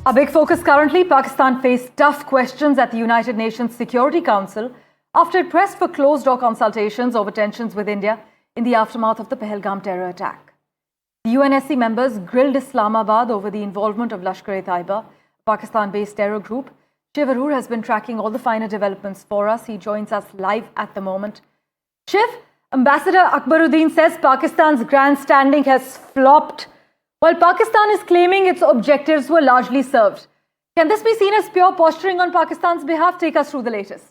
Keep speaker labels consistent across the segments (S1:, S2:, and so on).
S1: A big focus currently, Pakistan faced tough questions at the United Nations Security Council after it pressed for closed-door consultations over tensions with India in the aftermath of the Pahalgam terror attack. The UNSC members grilled Islamabad over the involvement of Lashkar-e-Taiba, a Pakistan-based terror group. Shiv Arur has been tracking all the finer developments for us. He joins us live at the moment. Shiv, Ambassador Akbaruddin says Pakistan's grandstanding has flopped, while Pakistan is claiming its objectives were largely served. Can this be seen as pure posturing on Pakistan's behalf? Take us through the latest.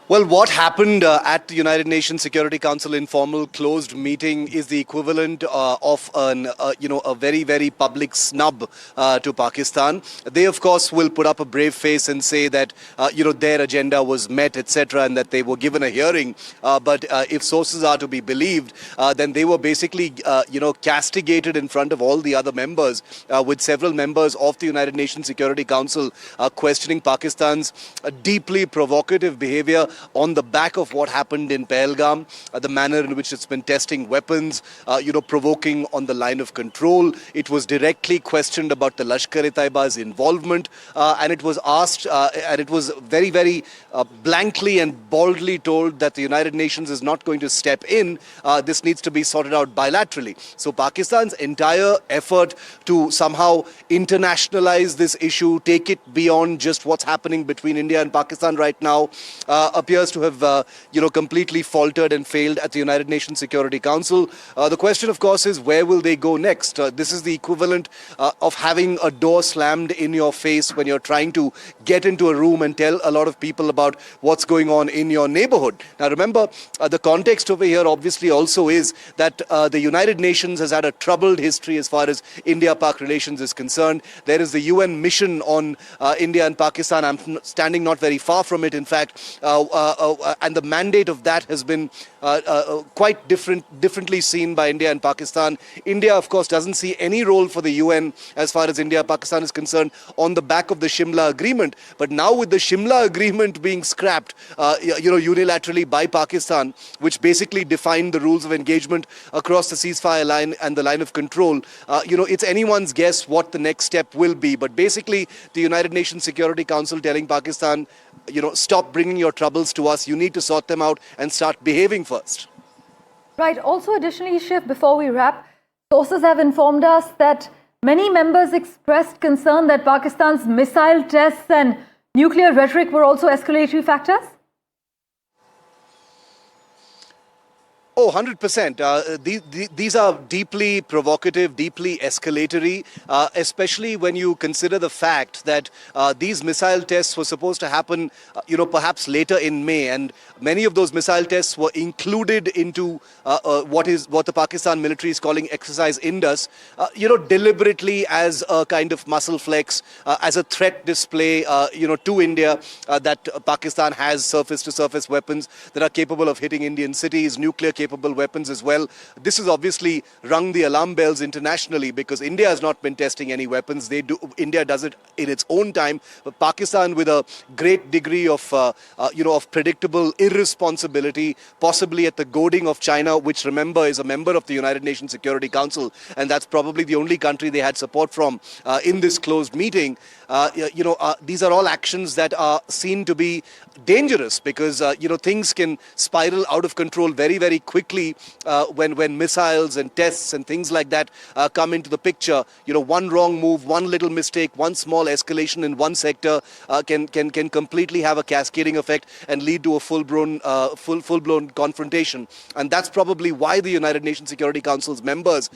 S2: Well, what happened at the United Nations Security Council informal closed meeting is the equivalent of a very, very public snub to Pakistan. They, of course, will put up a brave face and say that, their agenda was met, etc., and that they were given a hearing. But if sources are to be believed, then they were basically, castigated in front of all the other members, with several members of the United Nations Security Council questioning Pakistan's deeply provocative behavior on the back of what happened in Pahalgam, the manner in which it's been testing weapons, provoking on the line of control. It was directly questioned about the Lashkar-e-Taiba's involvement, and it was asked, and it was very, very blankly and boldly told that the United Nations is not going to step in. This needs to be sorted out bilaterally. So Pakistan's entire effort to somehow internationalize this issue, take it beyond just what's happening between India and Pakistan right now, appears to have, completely faltered and failed at the United Nations Security Council. The question, of course, is where will they go next? This is the equivalent of having a door slammed in your face when you're trying to get into a room and tell a lot of people about what's going on in your neighborhood. Now, remember, the context over here obviously also is that the United Nations has had a troubled history as far as India-Pak relations is concerned. There is the UN mission on India and Pakistan. I'm standing not very far from it, in fact. And the mandate of that has been quite differently seen by India and Pakistan. India, of course, doesn't see any role for the UN as far as India-Pakistan is concerned on the back of the Shimla Agreement. But now with the Shimla Agreement being scrapped, unilaterally by Pakistan, which basically defined the rules of engagement across the ceasefire line and the line of control, it's anyone's guess what the next step will be. But basically, the United Nations Security Council telling Pakistan, stop bringing your troubles to us. You need to sort them out and start behaving first.
S1: Right. Also, additionally, Shiv, before we wrap, sources have informed us that many members expressed concern that Pakistan's missile tests and nuclear rhetoric were also escalatory factors.
S2: Oh, 100%. These are deeply provocative, deeply escalatory, especially when you consider the fact that these missile tests were supposed to happen, perhaps later in May. And many of those missile tests were included into what the Pakistan military is calling Exercise Indus, deliberately as a kind of muscle flex, as a threat display, to India, that Pakistan has surface-to-surface weapons that are capable of hitting Indian cities, nuclear capable weapons as well. This has obviously rung the alarm bells internationally because India has not been testing any weapons. India does it in its own time, but Pakistan, with a great degree of predictable irresponsibility, possibly at the goading of China, which, remember, is a member of the United Nations Security Council, and that's probably the only country they had support from in this closed meeting. These are all actions that are seen to be dangerous because things can spiral out of control very, very quickly when missiles and tests and things like that come into the picture. One wrong move, one little mistake, one small escalation in one sector can completely have a cascading effect and lead to a full-blown confrontation. And that's probably why the United Nations Security Council's members,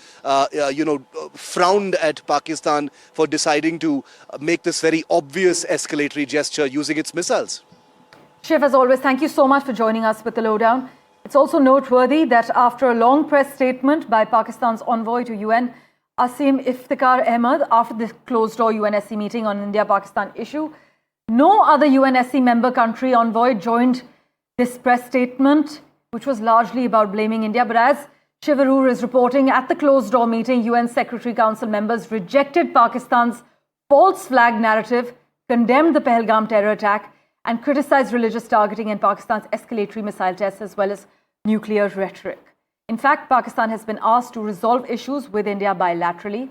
S2: frowned at Pakistan for deciding to make this very obvious escalatory gesture using its missiles.
S1: Shiv, as always, thank you so much for joining us with the lowdown. It's also noteworthy that after a long press statement by Pakistan's envoy to UN, Asim Iftikhar Ahmed, after the closed-door UNSC meeting on India-Pakistan issue, no other UNSC member country envoy joined this press statement, which was largely about blaming India. But as Shiv Arur is reporting, at the closed-door meeting, UN Secretary Council members rejected Pakistan's false flag narrative, condemned the Pahalgam terror attack, and criticized religious targeting and Pakistan's escalatory missile tests as well as nuclear rhetoric. In fact, Pakistan has been asked to resolve issues with India bilaterally.